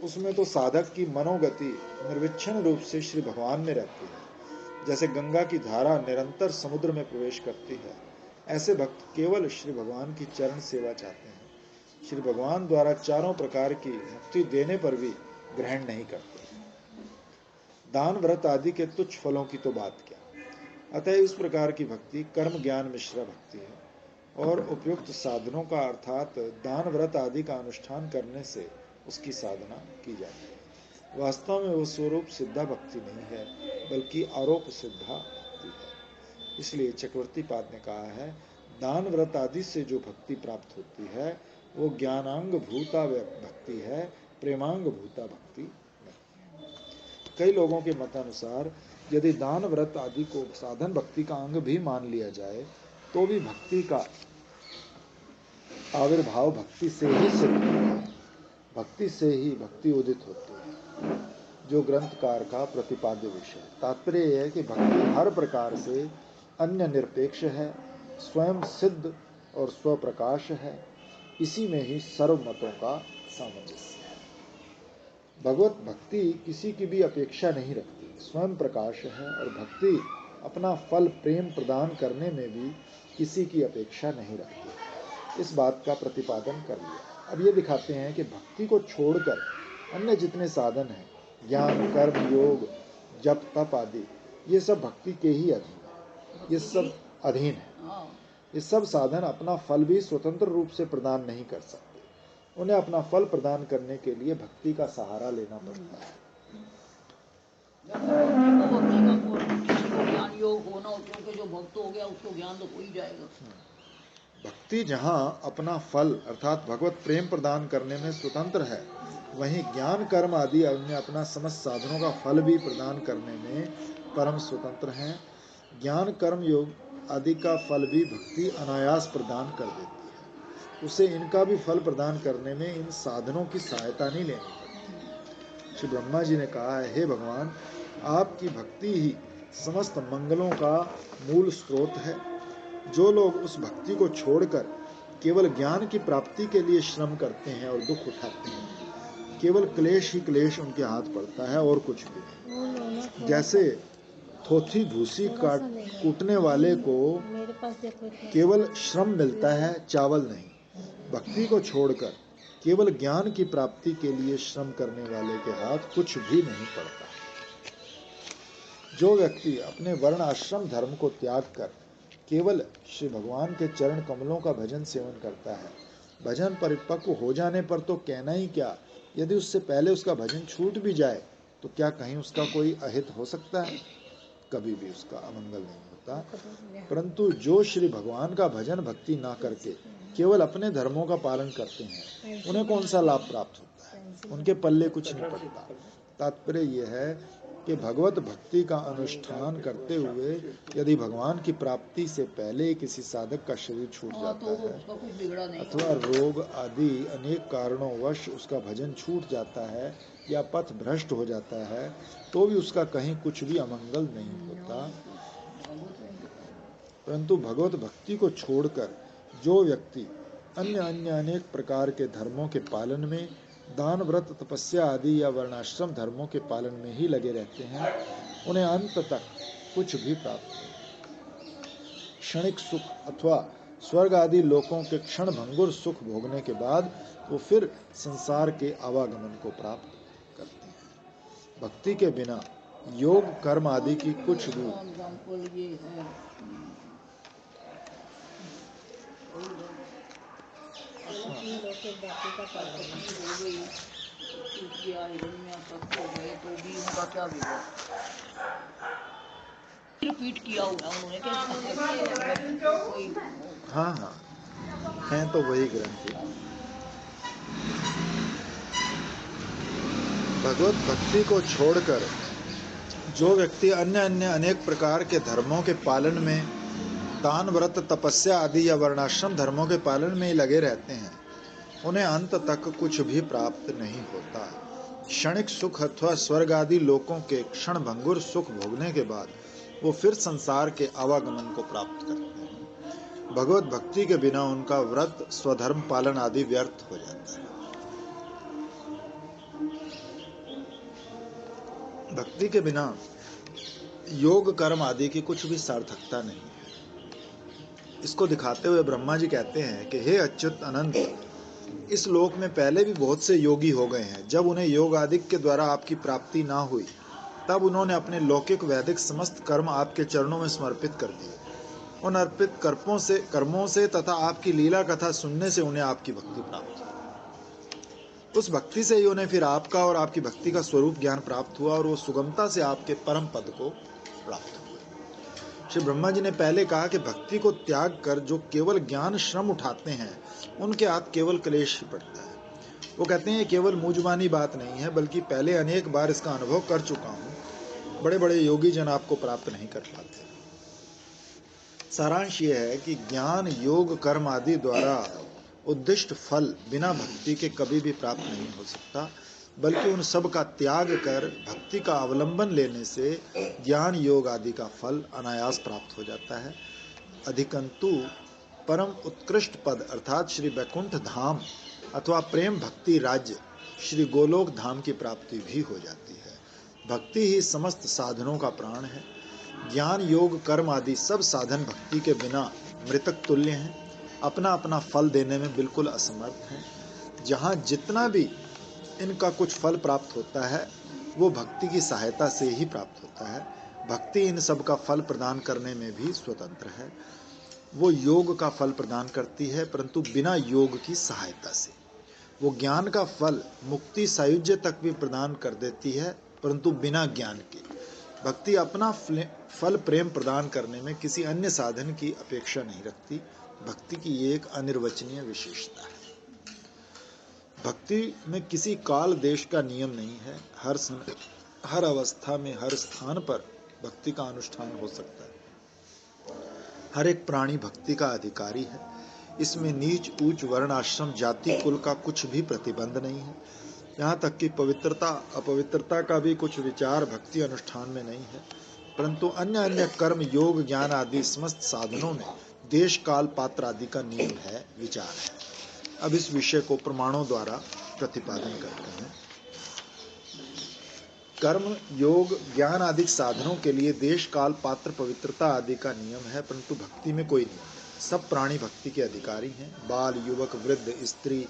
उसमें तो साधक की मनोगति निर्विच्छिन्न रूप से श्री भगवान में रहती है। जैसे गंगा की धारा निरंतर समुद्र में प्रवेश करती है, ऐसे भक्त केवल श्री भगवान की चरण सेवा चाहते हैं। श्री भगवान द्वारा चारों प्रकार की मुक्ति देने पर भी ग्रहण नहीं करते। दान व्रत आदि के तुच्छ फलों की तो बात क्या। अतः इस प्रकार की भक्ति कर्म ज्ञान मिश्रा भक्ति है, और उपयुक्त साधनों का अर्थात दान व्रत आदि का अनुष्ठान करने से उसकी साधना की जाती है। वास्तव में वो स्वरूप सिद्धा भक्ति नहीं है, बल्कि आरोप सिद्धा भक्ति है। इसलिए चक्रवर्ती पाद ने कहा है, दान व्रत आदि से जो भक्ति प्राप्त होती है वो ज्ञानांग भूता भक्ति है, प्रेमांग भूता भक्ति नहीं। कई लोगों के मतानुसार यदि दान व्रत आदि को साधन भक्ति का अंग भी मान लिया जाए तो भी भक्ति का आविर्भाव भक्ति से ही सिद्ध होता है, भक्ति से ही भक्ति उदित होती है, जो ग्रंथकार का प्रतिपाद्य विषय। तात्पर्य यह है कि भक्ति हर प्रकार से अन्य निरपेक्ष है, स्वयं सिद्ध और स्वप्रकाश है। इसी में ही सर्व मतों का सामंजस्य है। भगवत भक्ति किसी की भी अपेक्षा नहीं रखती, स्वयं प्रकाश है, और भक्ति अपना फल प्रेम प्रदान करने में भी किसी की अपेक्षा नहीं रखती। इस बात का प्रतिपादन कर लिया। अब ये दिखाते हैं कि भक्ति को छोड़कर अन्य जितने साधन हैं, ज्ञान कर्म योग जप तप आदि, ये सब भक्ति के ही अधीन है, ये सब अधीन है। ये सब साधन अपना फल भी स्वतंत्र रूप से प्रदान नहीं कर सकते, उन्हें अपना फल प्रदान करने के लिए भक्ति का सहारा लेना पड़ता है। किसी को ज्ञान योग होना हो, क्योंकि जो भक्त हो गया उसको ज्ञान तो हो ही जाएगा। भक्ति जहाँ अपना फल अर्थात भगवत प्रेम प्रदान करने में स्वतंत्र है, वहीं ज्ञान कर्म आदि अन्य अपना समस्त साधनों का फल भी प्रदान करने में परम स्वतंत्र हैं। ज्ञान कर्म योग आदि का फल भी भक्ति अनायास प्रदान कर देती है, उसे इनका भी फल प्रदान करने में इन साधनों की सहायता नहीं लेनी पड़ती। श्री ब्रह्मा जी ने कहा है, हे भगवान, आपकी भक्ति ही समस्त मंगलों का मूल स्रोत है। जो लोग उस भक्ति को छोड़कर केवल ज्ञान की प्राप्ति के लिए श्रम करते हैं और दुख उठाते हैं, केवल क्लेश ही क्लेश उनके हाथ पड़ता है और कुछ भी नहीं। जैसे थोथी भूसी कूटने वाले को केवल श्रम मिलता है, चावल नहीं। भक्ति को छोड़कर केवल ज्ञान की प्राप्ति के लिए श्रम करने वाले के हाथ कुछ भी नहीं पड़ता। जो व्यक्ति अपने वर्ण आश्रम धर्म को त्याग कर केवल श्री भगवान के चरण कमलों का भजन सेवन करता है, भजन परिपक्व हो जाने पर तो कहना ही क्या, यदि उससे पहले उसका भजन छूट भी जाए तो क्या कहीं उसका कोई अहित हो सकता है? कभी भी उसका अमंगल नहीं होता। सकता, परंतु जो श्री भगवान का भजन भक्ति ना करके केवल अपने धर्मों का पालन करते हैं, उन्हें कौन सा लाभ प्राप्त होता है? उनके पल्ले कुछ नहीं पड़ता। तात्पर्य यह है कि भगवत भक्ति का अनुष्ठान करते हुए यदि भगवान की प्राप्ति से पहले किसी साधक का शरीर छूट जाता है अथवा रोग आदि अनेक कारणों वश उसका भजन छूट जाता है या पथ भ्रष्ट हो जाता है, तो भी उसका कहीं कुछ भी अमंगल नहीं होता। परंतु भगवत भक्ति को छोड़कर जो व्यक्ति अन्य अन्य अनेक प्रकार के धर्मों के पालन में, दान व्रत तपस्या आदि या वर्णाश्रम धर्मों के पालन में ही लगे रहते हैं, उन्हें अंत तक कुछ भी प्राप्त नहीं। क्षणिक सुख अथवा स्वर्ग आदि लोकों के क्षण भंगुर सुख भोगने के बाद वो फिर संसार के आवागमन को प्राप्त करते हैं। भक्ति के बिना योग कर्म आदि की कुछ भी रिपीट किया हुआ उन्होंने क्या? हाँ हैं तो वही ग्रंथि। भगवत भक्ति को छोड़कर जो व्यक्ति अन्य अन्य अनेक प्रकार के धर्मों के पालन में, दान व्रत तपस्या आदि या वर्णाश्रम धर्मों के पालन में ही लगे रहते हैं, उन्हें अंत तक कुछ भी प्राप्त नहीं होता। क्षणिक सुख अथवा स्वर्ग आदि लोकों के क्षण भंगुर सुख भोगने के बाद वो फिर संसार के आवागमन को प्राप्त करते हैं। भगवत भक्ति के बिना उनका व्रत स्वधर्म पालन आदि व्यर्थ हो जाता है। भक्ति के बिना योग कर्म आदि की कुछ भी सार्थकता नहीं है। इसको दिखाते हुए ब्रह्मा जी कहते हैं कि हे अच्युत अनंत, इस लोक में पहले भी बहुत से योगी हो गए हैं। जब उन्हें योग आदि के द्वारा आपकी प्राप्ति ना हुई, तब उन्होंने अपने लौकिक वैदिक समस्त कर्म आपके चरणों में समर्पित कर दिए। उन अर्पित कर्मों से तथा आपकी लीला कथा सुनने से उन्हें आपकी भक्ति प्राप्त हुई। उस भक्ति से ही उन्हें फिर आपका और आपकी भक्ति का स्वरूप ज्ञान प्राप्त हुआ और वो सुगमता से आपके परम पद को प्राप्त हुए। श्री ब्रह्मा जी ने पहले कहा कि भक्ति को त्याग कर जो केवल ज्ञान श्रम उठाते हैं, उनके हाथ केवल क्लेश ही पड़ता है। वो कहते हैं केवल मुंहजुबानी बात नहीं है, बल्कि पहले अनेक बार इसका अनुभव कर चुका हूँ। बड़े बड़े योगी जन आपको प्राप्त नहीं कर पाते। सारांश ये है कि ज्ञान योग कर्म आदि द्वारा उद्दिष्ट फल बिना भक्ति के कभी भी प्राप्त नहीं हो सकता, बल्कि उन सब का त्याग कर भक्ति का अवलंबन लेने से ज्ञान योग आदि का फल अनायास प्राप्त हो जाता है। अधिकंतु परम उत्कृष्ट पद अर्थात श्री वैकुंठ धाम अथवा प्रेम भक्ति राज्य श्री गोलोक धाम की प्राप्ति भी हो जाती है। भक्ति ही समस्त साधनों का प्राण है। ज्ञान योग कर्म आदि सब साधन भक्ति के बिना मृतक तुल्य हैं, अपना अपना फल देने में बिल्कुल असमर्थ हैं। जहाँ जितना भी इनका कुछ फल प्राप्त होता है, वो भक्ति की सहायता से ही प्राप्त होता है। भक्ति इन सब का फल प्रदान करने में भी स्वतंत्र है। वो योग का फल प्रदान करती है, परंतु बिना योग की सहायता से। वो ज्ञान का फल मुक्ति सायुज्य तक भी प्रदान कर देती है, परंतु बिना ज्ञान के। भक्ति अपना फल प्रेम प्रदान करने में किसी अन्य साधन की अपेक्षा नहीं रखती। भक्ति की एक अनिर्वचनीय विशेषता है। भक्ति में किसी काल देश का नियम नहीं है। हर समय, हर अवस्था में, हर स्थान पर भक्ति का अनुष्ठान हो सकता है। हर एक प्राणी भक्ति का अधिकारी है। इसमें नीच ऊंच वर्ण आश्रम जाति कुल का कुछ भी प्रतिबंध नहीं है। यहाँ तक कि पवित्रता अपवित्रता का भी कुछ विचार भक्ति अनुष्ठान में नहीं है, परंतु अन्य अन्य कर्म योग ज्ञान आदि समस्त साधनों में देश काल पात्र आदि का नियम है, विचार है। अब इस विषय को प्रमाणों द्वारा प्रतिपादन करते हैं। कर्म योग ज्ञान आदि साधनों के लिए देश काल पात्र पवित्रता आदि का नियम है, परंतु भक्ति में कोई नियम नहीं। सब प्राणी भक्ति के अधिकारी हैं। बाल युवक वृद्ध स्त्री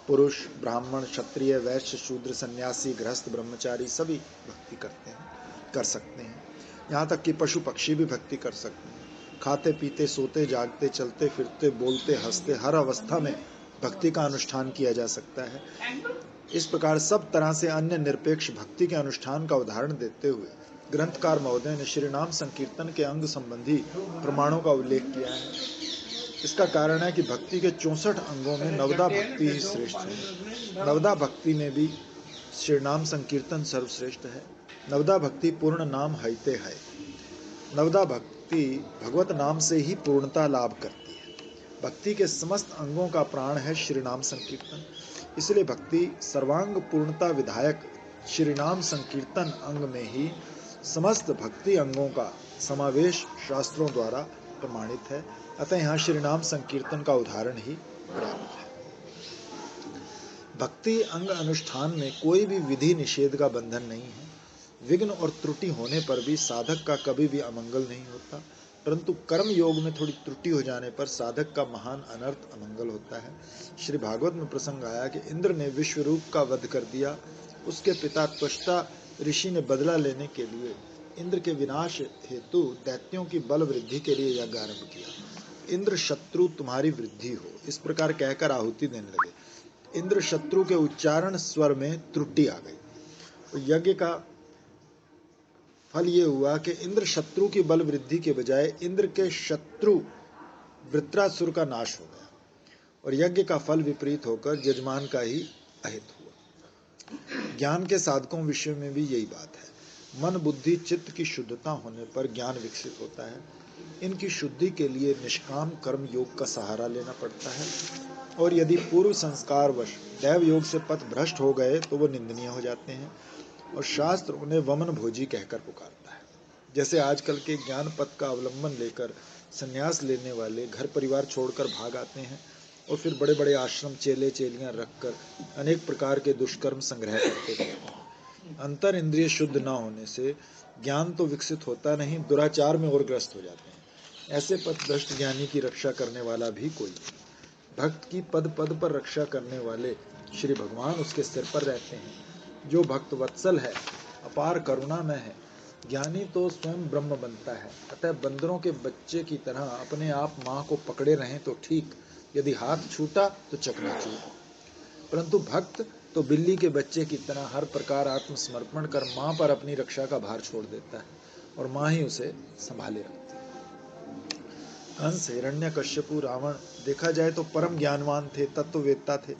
पुरुष ब्राह्मण क्षत्रिय वैश्य शूद्र सन्यासी गृहस्थ ब्रह्मचारी सभी भक्ति कर सकते हैं। यहाँ तक कि पशु पक्षी भी भक्ति कर सकते हैं। खाते पीते सोते जागते चलते फिरते बोलते हंसते हर अवस्था में भक्ति का अनुष्ठान किया जा सकता है। इस प्रकार सब तरह से अन्य निरपेक्ष भक्ति के अनुष्ठान का उदाहरण देते हुए ग्रंथकार महोदय ने श्री नाम संकीर्तन के अंग संबंधी प्रमाणों का उल्लेख किया है। इसका कारण है कि भक्ति के 64 अंगों में नवदा भक्ति ही श्रेष्ठ है। नवदा भक्ति में भी श्री नाम संकीर्तन सर्वश्रेष्ठ है। नवदा भक्ति पूर्ण नाम हईते है। नवदा भक्ति भगवत नाम से ही पूर्णता लाभ करती है। भक्ति के समस्त अंगों का प्राण है श्री नाम संकीर्तन। इसलिए भक्ति सर्वांग पूर्णता विधायक श्री नाम संकीर्तन अंग में ही समस्त भक्ति अंगों का समावेश शास्त्रों द्वारा प्रमाणित है। अतः यहाँ श्री नाम संकीर्तन का उदाहरण ही पर्याप्त है। भक्ति अंग अनुष्ठान में कोई भी विधि निषेध का बंधन नहीं है। विघ्न और त्रुटि होने पर भी साधक का कभी भी अमंगल नहीं होता, परंतु कर्म योग में थोड़ी त्रुटि हो जाने पर साधक का महान अनर्थ अमंगल होता है। श्री भागवत में प्रसंग आया कि इंद्र ने विश्वरूप का वध कर दिया। उसके पिता त्वष्टा ऋषि ने बदला लेने के लिए इंद्र के विनाश हेतु दैत्यों की बल वृद्धि के लिए यज्ञ आरंभ किया। इंद्र शत्रु तुम्हारी वृद्धि हो, इस प्रकार कहकर आहुति देने लगे। इंद्र शत्रु के उच्चारण स्वर में त्रुटि आ गई। यज्ञ का फल ये हुआ कि इंद्र शत्रु की बल वृद्धि के बजाय इंद्र के शत्रु वृत्रासुर का नाश हो गया और यज्ञ का फल विपरीत होकर यजमान का ही अहित हुआ। ज्ञान के साधकों विषय में भी यही बात है। मन बुद्धि चित्त की शुद्धता होने पर ज्ञान विकसित होता है। इनकी शुद्धि के लिए निष्काम कर्म योग का सहारा लेना पड़ता है और यदि पूर्व संस्कारवश दैव योग से पथ भ्रष्ट हो गए तो वो निंदनीय हो जाते हैं और शास्त्र उन्हें वमन भोजी कहकर पुकारता है। जैसे आजकल के ज्ञान पथ का अवलंबन लेकर संन्यास लेने वाले घर परिवार छोड़कर भाग आते हैं और फिर बड़े बड़े आश्रम चेले चेलियां रखकर अनेक प्रकार के दुष्कर्म संग्रह करते रहते हैं। अंतर इंद्रिय शुद्ध न होने से ज्ञान तो विकसित होता नहीं, दुराचार में और ग्रस्त हो जाते हैं। ऐसे पथभ्रष्ट ज्ञानी की रक्षा करने वाला भी कोई नहीं। भक्त की पद पद पर रक्षा करने वाले श्री भगवान उसके सिर पर रहते हैं। जो भक्त वत्सल है, अपार करुणा में है, ज्ञानी तो स्वयं ब्रह्म बनता है। अतः बंदरों के बच्चे की तरह अपने आप माँ को पकड़े रहें तो ठीक, यदि हाथ छूटा तो चकनाचूर। परंतु भक्त तो बिल्ली के बच्चे की तरह हर प्रकार आत्मसमर्पण कर माँ पर अपनी रक्षा का भार छोड़ देता है और माँ ही उसे संभाले रखती है। कंस, हिरण्यकश्यपु, रावण देखा जाए तो परम ज्ञानवान थे, तत्ववेत्ता थे।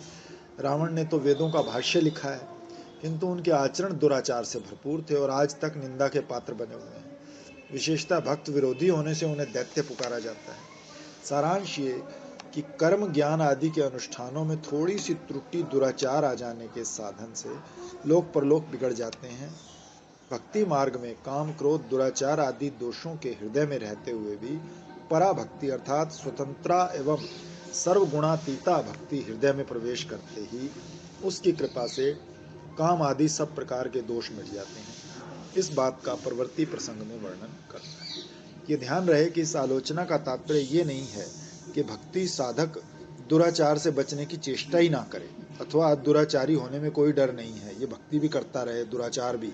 रावण ने तो वेदों का भाष्य लिखा है, किंतु उनके आचरण दुराचार से भरपूर थे और आज तक निंदा के पात्र बने हुए हैं। विशेषतः भक्त विरोधी होने से उन्हें दैत्य पुकारा जाता है। सारांश ये कि कर्म ज्ञान आदि के अनुष्ठानों में थोड़ी सी त्रुटि दुराचार आ जाने के साधन से लोक परलोक बिगड़ जाते हैं। भक्ति मार्ग में काम क्रोध दुराचार आदि दोषों के हृदय में रहते हुए भी पराभक्ति अर्थात स्वतंत्रा एवं सर्वगुणातीता भक्ति हृदय में प्रवेश करते ही उसकी कृपा से काम आदि सब प्रकार के दोष मिट जाते हैं। इस बात का प्रवृत्ति प्रसंग में वर्णन करता है। ये ध्यान रहे कि इस आलोचना का तात्पर्य ये नहीं है कि भक्ति साधक दुराचार से बचने की चेष्टा ही ना करे अथवा दुराचारी होने में कोई डर नहीं है, ये भक्ति भी करता रहे, दुराचार भी।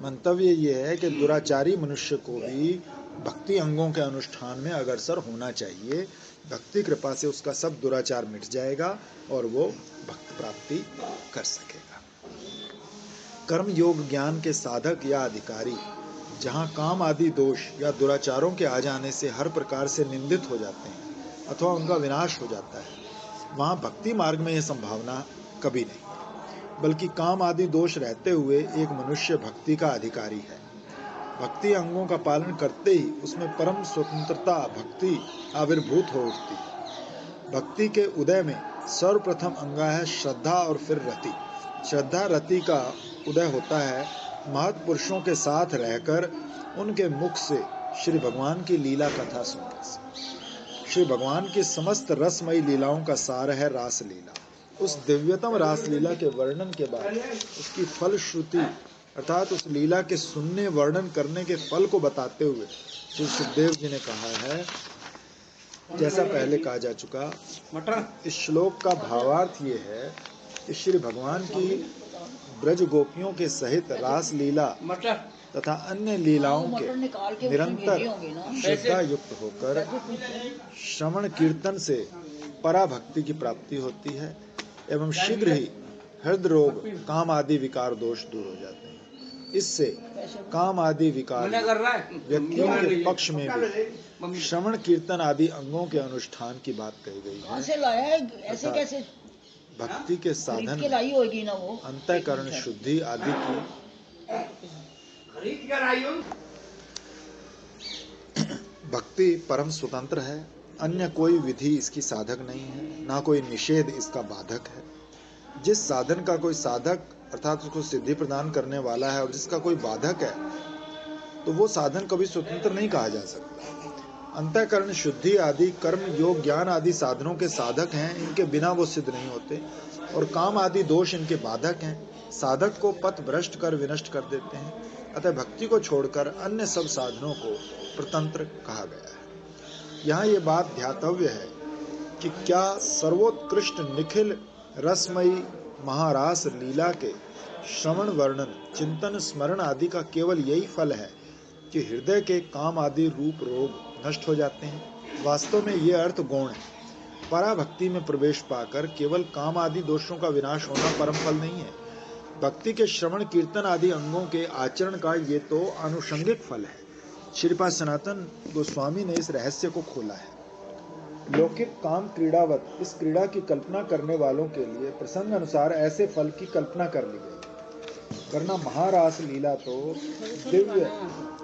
मंतव्य ये है कि दुराचारी मनुष्य को भी भक्ति अंगों के अनुष्ठान में अग्रसर होना चाहिए। भक्ति कृपा से उसका सब दुराचार मिट जाएगा और वो भक्त प्राप्ति कर सकेगा। कर्म योग ज्ञान के साधक या अधिकारी जहाँ काम आदि दोष या दुराचारों के आ जाने से हर प्रकार से निंदित हो जाते हैं अथवा उनका विनाश हो जाता है, वहाँ भक्ति मार्ग में यह संभावना कभी नहीं, बल्कि काम आदि दोष रहते हुए एक मनुष्य भक्ति का अधिकारी है। भक्ति अंगों का पालन करते ही उसमें परम स्वतंत्रता भक्ति आविर्भूत हो उठती है। भक्ति के उदय में सर्वप्रथम अंगा है श्रद्धा और फिर रति। श्रद्धा रति का उदय होता है महत्पुरुषों के साथ रहकर उनके मुख से श्री भगवान की लीला कथा सुनने से। श्री भगवान की समस्त रसमयी लीलाओं का सार है रास लीला। उस दिव्यतम रास लीला के वर्णन के बाद उसकी फलश्रुति अर्थात उस लीला के सुनने वर्णन करने के फल को बताते हुए श्री सुखदेव जी ने कहा है, जैसा पहले कहा जा चुका, इस श्लोक का भावार्थ ये है कि श्री भगवान की ब्रज गोपियों के सहित रास लीला तथा अन्य लीलाओं के निरंतर श्रद्धा युक्त होकर श्रवण कीर्तन से पराभक्ति की प्राप्ति होती है एवं शीघ्र ही हृदय रोग काम आदि विकार दोष दूर हो जाते हैं। इससे काम आदि विकार व्यक्तियों के पक्ष में भी श्रवण कीर्तन आदि अंगों के अनुष्ठान की बात कही गई कहाँ है। से लाया है ऐसे कैसे भक्ति के खरीद साधन के लाई होगी ना वो अंतःकरण शुद्धि आदि की खरीद कर आई हूँ। भक्ति परम स्वतंत्र है, अन्य कोई विधि इसकी साधक नहीं है, ना कोई निषेध इसका बाधक है। जिस साधन का कोई साधक अर्थात उसको सिद्धि प्रदान करने वाला है और जिसका कोई बाधक है तो वो साधन कभी स्वतंत्र नहीं कहा जा सकता। अंतःकरण शुद्धि आदि कर्म योग ज्ञान आदि साधनों के साधक हैं, इनके बिना वो सिद्ध नहीं होते, और काम आदि दोष इनके बाधक हैं, साधक को पथ भ्रष्ट कर विनष्ट कर देते हैं। अतः भक्ति को छोड़कर अन्य सब साधनों को प्रतंत्र कहा गया है। यहाँ ये बात ध्यातव्य है कि क्या सर्वोत्कृष्ट निखिल रसमयी महारास लीला के श्रवण वर्णन चिंतन स्मरण आदि का केवल यही फल है कि हृदय के काम आदि रूप रोग नष्ट हो जाते हैं। वास्तव में ये अर्थ गौण है। पराभक्ति में प्रवेश पाकर केवल काम आदि दोषों का विनाश होना परम फल नहीं है। भक्ति के श्रवण कीर्तन आदि अंगों के आचरण का ये तो आनुषंगिक फल है। श्रीपाद सनातन गोस्वामी ने इस रहस्य को खोला है। लौकिक काम क्रीड़ावत इस क्रीड़ा की कल्पना करने वालों के लिए प्रसंग अनुसार ऐसे फल की कल्पना कर ली गई, वरना महारास लीला तो दिव्य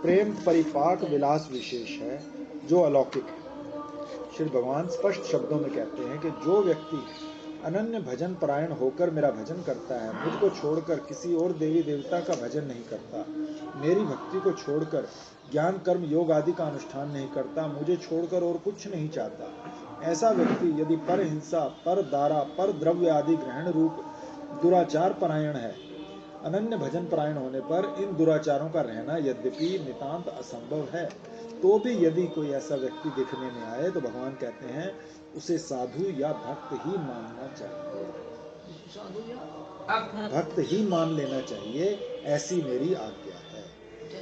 प्रेम परिपाक विलास विशेष है जो अलौकिक है। श्री भगवान स्पष्ट शब्दों में कहते हैं कि जो व्यक्ति अनन्य भजन परायण होकर मेरा भजन करता है, मुझको छोड़कर किसी और देवी देवता का भजन नहीं करता, मेरी भक्ति को छोड़कर ज्ञान कर्म योग आदि का अनुष्ठान नहीं करता, मुझे छोड़कर और कुछ नहीं चाहता, ऐसा व्यक्ति यदि पर हिंसा पर दारा पर द्रव्य आदि ग्रहण रूप दुराचार परायण है, अनन्य भजन परायण होने पर इन दुराचारों का रहना यद्यपि नितांत असंभव है, तो भी यदि कोई ऐसा व्यक्ति दिखने में आए तो भगवान कहते हैं उसे साधु या भक्त ही मानना चाहिए, साधु या भक्त ही मान लेना चाहिए, ऐसी मेरी आज्ञा है।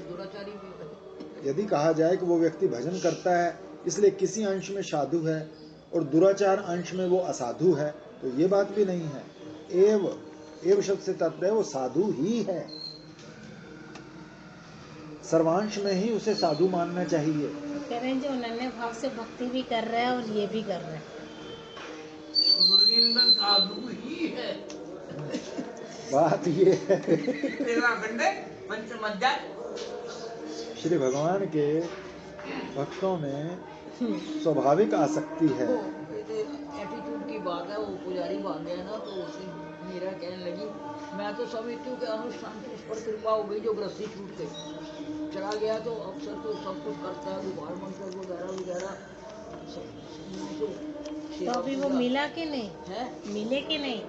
दुराचारी भी यदि कहा जाए कि वो व्यक्ति भजन करता है इसलिए किसी अंश में साधु है और दुराचार अंश में वो असाधु है, तो ये बात भी नहीं है। एव शब्द से तात्पर्य वो साधु ही है, सर्वांश में ही उसे साधु मानना चाहिए। कह रहे हैं जो अनन्य भाव से भक्ति भी कर रहा है और ये भी कर रहा है, साधु ही है। बात ये है पंचमध्याय श्री भगवान के भक्तों में स्वाभाविक आसक्ति है। एटीट्यूड की बात है। वो पुजारी भाग गया ना, तो उसे मीरा कहने लगी मैं तो समझती हूँ कि अनुष्ठान की उस पर कृपा हो गई जो गृहस्थी छूट गई, चला गया तो अक्सर तो सब कुछ करता है, गुबार मंत्र वगैरह वगैरह। तो अभी वो मिला कि नहीं है मिले कि नहीं?